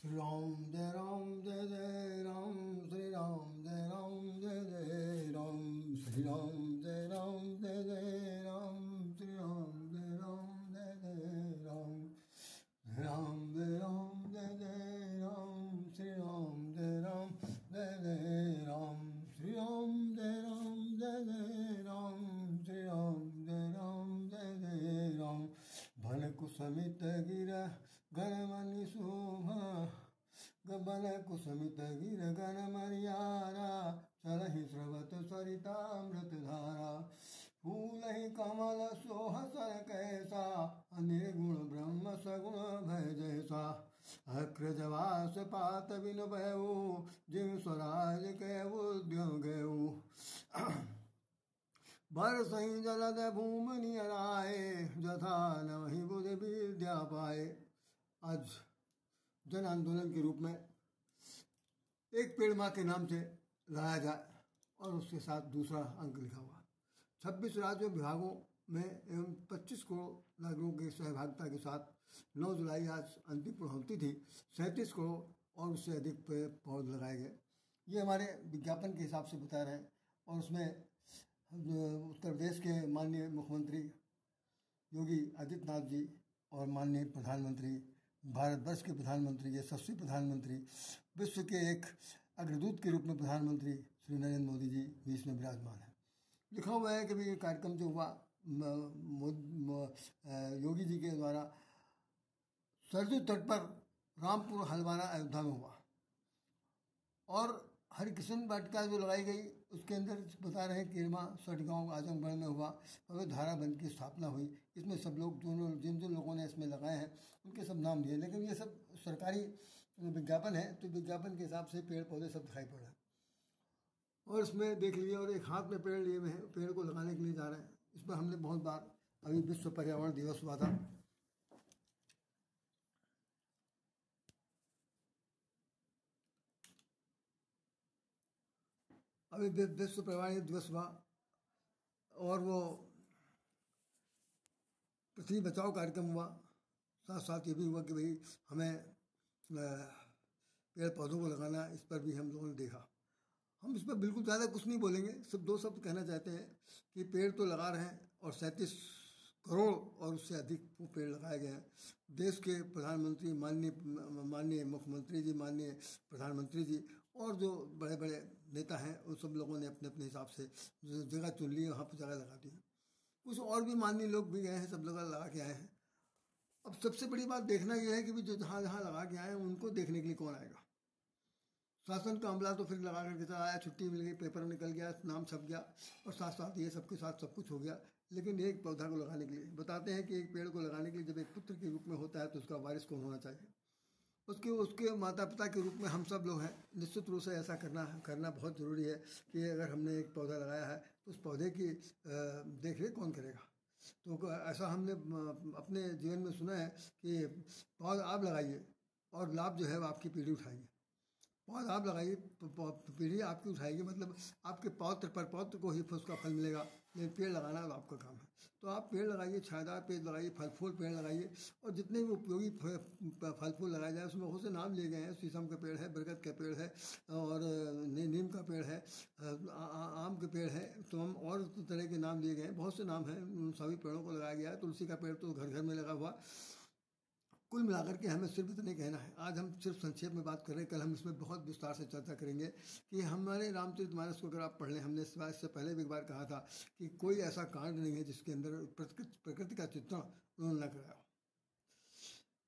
राम जय जय राम, श्री राम जय राम, जय जय राम, श्री राम जय राम, जय जय राम, श्री राम जय राम, जय जय राम, राम जय राम, जय जय राम, श्री राम जय राम, जय जय राम, श्री राम जय राम, जय जय राम, श्री राम जय राम, जय जय राम। भन कुसमित गिर गणमणि शोभा, गबन कुसमित गिर गण मरियारा, चलहि स्रवत सरितामृत धारा, फूल ही कमल सोह सर कैसा, निर्गुण ब्रह्म सगुण भय जैसा, अक्रजवास पात बिन भयऊ, जिम स्वराज के उद्यम गयऊ, भर सही जलद भूमि नियराए, जथा न वही बुध विद्या पाए। आज जन आंदोलन के रूप में एक पेड़ माँ के नाम से लगाया जाए और उसके साथ दूसरा अंक लिखा हुआ। 26 राज्यों विभागों में एवं 25 करोड़ नागरिकों की सहभागिता के साथ 9 जुलाई आज अंतिम पूर्णाहुति थी। 37 करोड़ और उससे अधिक पौधे लगाए गए। ये हमारे विज्ञापन के हिसाब से बता रहे हैं। और उसमें उत्तर प्रदेश के माननीय मुख्यमंत्री योगी आदित्यनाथ जी और माननीय प्रधानमंत्री, भारतवर्ष के प्रधानमंत्री, यशस्वी प्रधानमंत्री, विश्व के एक अग्रदूत के रूप में प्रधानमंत्री श्री नरेंद्र मोदी जी भी इसमें विराजमान है। लिखा हुआ है कि भाई ये कार्यक्रम जो हुआ योगी जी के द्वारा सरजू तट पर रामपुर हलवाना अयोध्या में हुआ और हरिकृष्ण वाटिका जो लगाई गई उसके अंदर बता रहे हैं किरमा सटगांव आजमगढ़ में हुआ, पवित्र धारा बंध की स्थापना हुई। इसमें सब लोग जिन लोगों ने इसमें लगाए हैं उनके सब नाम दिए, लेकिन ये सब सरकारी विज्ञापन है तो विज्ञापन के हिसाब से पेड़ पौधे सब दिखाई पड़ रहे हैं। और इसमें देख लीजिए, और एक हाथ में पेड़ लिए हुए हैं, पेड़ को लगाने के लिए जा रहे हैं। इस पर हमने बहुत बार, अभी विश्व पर्यावरण दिवस हुआ था, अभी विश्व पर्यावरण दिवस हुआ और वो पृथ्वी बचाओ कार्यक्रम हुआ। साथ साथ ये भी हुआ कि भाई हमें पेड़ पौधों को लगाना, इस पर भी हम लोगों ने देखा। हम इस पर बिल्कुल ज़्यादा कुछ नहीं बोलेंगे, सिर्फ 2 शब्द कहना चाहते हैं कि पेड़ तो लगा रहे हैं और 37 करोड़ और उससे अधिक पेड़ लगाए गए हैं। देश के प्रधानमंत्री, माननीय मुख्यमंत्री जी, माननीय प्रधानमंत्री जी और जो बड़े बड़े नेता हैं उन सब लोगों ने अपने अपने हिसाब से जगह चुन ली, वहाँ पर जगह लगा दी है। कुछ और भी माननीय लोग भी गए हैं, सब लोग लगा के आए हैं। अब सबसे बड़ी बात देखना यह है कि भी जो जहाँ जहाँ लगा के आए हैं उनको देखने के लिए कौन आएगा। शासन का अमला तो फिर लगा करके चला आया, छुट्टी मिल गई, पेपर में निकल गया, नाम छप गया और साथ साथ ये सबके साथ सब कुछ हो गया। लेकिन एक पौधा को लगाने के लिए बताते हैं कि एक पेड़ को लगाने के लिए जब एक पुत्र के रूप में होता है तो उसका वारिस कौन होना चाहिए। उसके माता पिता के रूप में हम सब लोग हैं। निश्चित रूप से ऐसा करना बहुत ज़रूरी है कि अगर हमने एक पौधा लगाया है तो उस पौधे की देख रेख कौन करेगा। तो ऐसा हमने अपने जीवन में सुना है कि पौधा आप लगाइए और लाभ जो है वो आपकी पीढ़ी उठाएगी। पौधा आप लगाइए, पीढ़ी आपकी उठाएगी, मतलब आपके पौत्र पर पौत्र को ही उसका फल मिलेगा। लेकिन पेड़ लगाना तो आपका काम है। तो आप पेड़ लगाइए, छायादार पेड़ लगाइए, फल फूल पेड़ लगाइए और जितने भी उपयोगी फल फूल लगाए जाए उसमें बहुत से नाम लिए गए हैं। शीशम का पेड़ है, बरगद का पेड़ है और नीम का पेड़ है, आम के पेड़ है, तो हम और तरह के नाम लिए गए हैं। बहुत से नाम हैं, उन सभी पेड़ों को लगाया गया है। तुलसी का पेड़ तो घर घर में लगा हुआ। कुल मिलाकर के हमें सिर्फ इतने कहना है। आज हम सिर्फ संक्षेप में बात कर रहे हैं, कल हम इसमें बहुत विस्तार से चर्चा करेंगे कि हमारे रामचरितमानस को अगर आप पढ़ लें, हमने इससे पहले भी एक बार कहा था कि कोई ऐसा कांड नहीं है जिसके अंदर प्रकृति का चित्रण उन्होंने न कराया।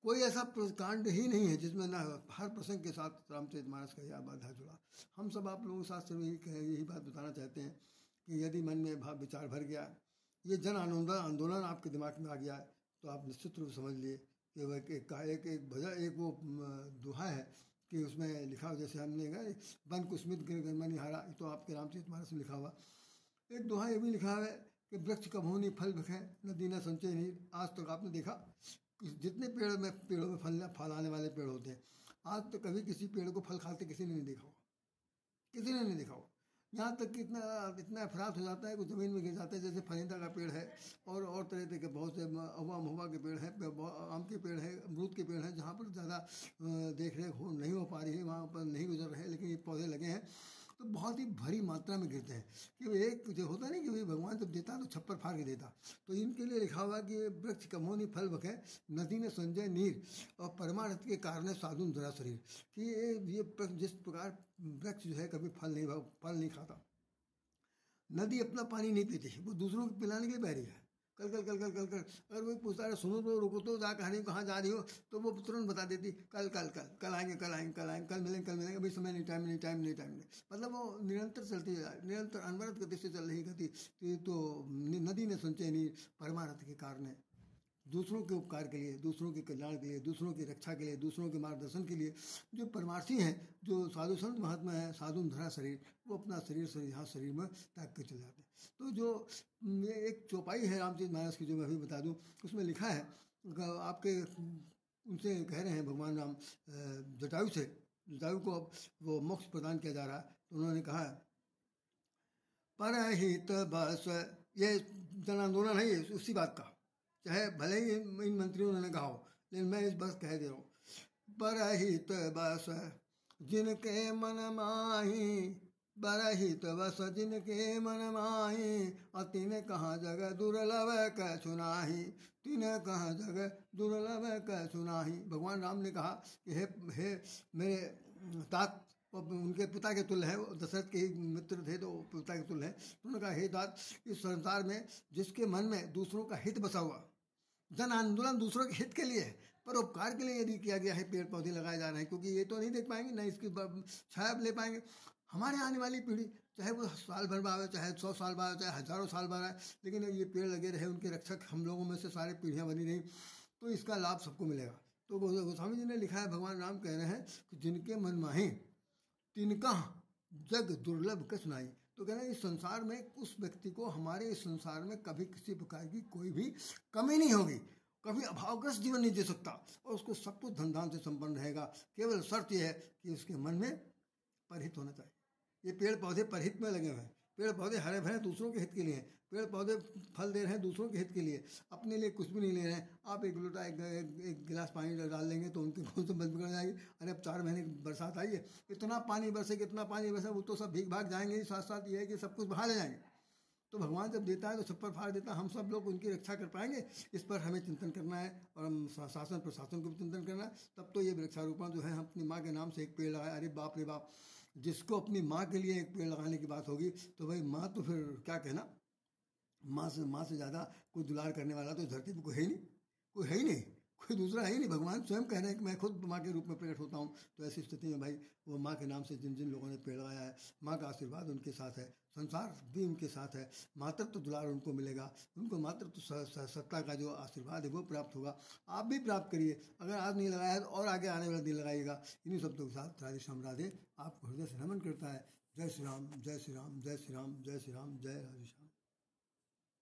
कोई ऐसा कांड ही नहीं है जिसमें ना हर प्रसंग के साथ रामचरितमानस का यह बाधा जुड़ा। हम सब आप लोगों के साथ सिर्फ यही बात बताना चाहते हैं कि यदि मन में विचार भर गया, ये जन आंदोलन आपके दिमाग में आ गया है तो आप निश्चित रूप समझ लिए कि वह एक भजन, एक वो दोहा है कि उसमें लिखा, जैसे हमने कहा बन कुसमित गणमणि हारा, तो आपके रामचरितमानस में लिखा हुआ एक दोहा ये भी लिखा है कि वृक्ष कभू नहीं फल भखे, नदी न संचय नीर। आज तक आपने देखा जितने पेड़ों में फल आने वाले पेड़ होते हैं, आज तक कभी किसी पेड़ को फल खाते किसी ने नहीं देखा हो, किसी ने नहीं देखा हो। यहाँ तक कि इतना इतना अफरात हो जाता है कि ज़मीन में गिर जाता है। जैसे फरिंदा का पेड़ है और तरह तरह के बहुत से महुआ के पेड़ हैं, आम के पेड़ हैं, अमरूद के पेड़ हैं, जहाँ पर ज़्यादा देख रेख नहीं हो पा रही है, वहाँ पर नहीं गुजर रहे हैं, लेकिन ये पौधे लगे हैं तो बहुत ही भारी मात्रा में गिरते हैं। कि एक जो होता है ना कि भाई भगवान जब देता है तो छप्पर फाड़ के देता, तो इनके लिए लिखा हुआ कि वृक्ष कमोनी फल बखे, नदी ने संजय नीर, और परमार्थ के कारण साधुन धरा शरीर। कि ये जिस प्रकार वृक्ष जो है कभी फल नहीं खाता, नदी अपना पानी नहीं पीती, वो दूसरों को पिलाने के लिए बह रही है। कल कल कल कल कल कल अगर वो पूछता है सुनो तो रुको तो जा कहाँ जा रही हो, तो वो तुरंत बता देती कल कल कल कल आएंगे कल आएंगे कल आएंगे कल मिलेंगे अभी समय नहीं, टाइम नहीं, टाइम नहीं, टाइम नहीं। मतलब वो निरंतर चलती है, निरंतर अनवरत गति से चल रही गति। तो नदी ने संचय नहीं, परमार्थ के कारण दूसरों के उपकार के लिए, दूसरों के कल्याण के लिए, दूसरों की रक्षा के लिए, दूसरों के मार्गदर्शन के लिए जो परमार्थी हैं, जो साधु संत महात्मा हैं, साधु धरा शरीर, वो अपना शरीर यहाँ शरीर में त्याग के चले जाते हैं। तो जो ये एक चौपाई है रामचरित मानस की, जो मैं अभी बता दूं, उसमें लिखा है आपके उनसे कह रहे हैं भगवान राम जटायु से, जटायु को अब वो मोक्ष प्रदान किया जा रहा है, तो उन्होंने कहा परहित बस, ये जन आंदोलन है, ये उसी बात का, चाहे भले ही इन मंत्रियों ने कहा हो, लेकिन मैं इस बस कह दे रहा हूँ। परहित बस जिनके मन माही, बरहित बस जिनके मन माही, और तिन्हें कहाँ जगह दुर्लभ कह सुनाही, तिन्हें कहाँ जगह दुर्लभ कह सुनाही। भगवान राम ने कहा कि हे मेरे तात, उनके पिता के तुल्य है, दशरथ के ही मित्र थे तो पिता के तुल्य है। उन्होंने कहा हे तात, इस संसार में जिसके मन में दूसरों का हित बसा हुआ, जन आंदोलन दूसरों के हित के लिए है, परोपकार के लिए यदि किया गया है, पेड़ पौधे लगाए जा रहे हैं, क्योंकि ये तो नहीं देख पाएंगे, नहीं इसकी छाया ले पाएंगे। हमारे आने वाली पीढ़ी, चाहे वो साल भर बाद, चाहे 100 साल बाद, चाहे हजारों साल बाद आए, लेकिन ये पेड़ लगे रहे, उनके रक्षक हम लोगों में से सारे पीढ़ियाँ बनी रही, तो इसका लाभ सबको मिलेगा। तो गोस्वामी जी ने लिखा है, भगवान राम कह रहे हैं कि जिनके मन माही तिनका जग दुर्लभ का सुनाई। तो कह रहे हैं इस संसार में उस व्यक्ति को, हमारे इस संसार में कभी किसी प्रकार की कोई भी कमी नहीं होगी, कभी अभावग्रस्त जीवन नहीं दे सकता, और उसको सब कुछ धन धान से संपन्न रहेगा। केवल शर्त यह है कि उसके मन में परहित होना चाहिए। ये पेड़ पौधे परहित में लगे हुए हैं, पेड़ पौधे हरे भरे दूसरों के हित के लिए हैं, पेड़ पौधे फल दे रहे हैं दूसरों के हित के लिए, अपने लिए कुछ भी नहीं ले रहे हैं। आप एक लोटा एक गिलास पानी डाल देंगे तो उनकी कौन सी बंद बिगड़ जाएगी। अरे अब 4 महीने की बरसात आई है, इतना पानी बरसे, कितना पानी बरसे, वो तो सब भीग भाग जाएंगे ही, साथ साथ ये है कि सब कुछ बहा ले जाएंगे। तो भगवान जब देता है तो छप्पर फाड़ देता है, हम सब लोग उनकी रक्षा कर पाएंगे, इस पर हमें चिंतन करना है, और हम शासन प्रशासन को भी चिंतन करना है। तब तो ये वृक्षारोपण जो है, हम अपनी माँ के नाम से एक पेड़ लगाए, अरे बाप रे बाप, जिसको अपनी माँ के लिए एक पेड़ लगाने की बात होगी तो भाई माँ तो फिर क्या कहना, माँ से ज़्यादा कोई दुलार करने वाला तो धरती पर कोई है ही नहीं, कोई है ही नहीं, कोई दूसरा है ही नहीं। भगवान स्वयं कह रहे हैं कि मैं खुद माँ के रूप में प्रकट होता हूँ। तो ऐसी स्थिति में भाई वो माँ के नाम से जिन जिन लोगों ने पेड़ लगाया है, माँ का आशीर्वाद उनके साथ है, संसार भी उनके साथ है, मातृत्व दुलार उनको मिलेगा, उनको मातृत्व सत्ता का जो आशीर्वाद है वो प्राप्त होगा। आप भी प्राप्त करिए, अगर आज नहीं लगाया है तो और आगे आने वाले दिन लगाइएगा। इन्हीं शब्दों के साथ राधे श्याम राधे आपको हृदय से नमन करता है। जय श्री राम, जय श्री राम, जय श्री राम, जय श्री राम, जय राधे श्याम।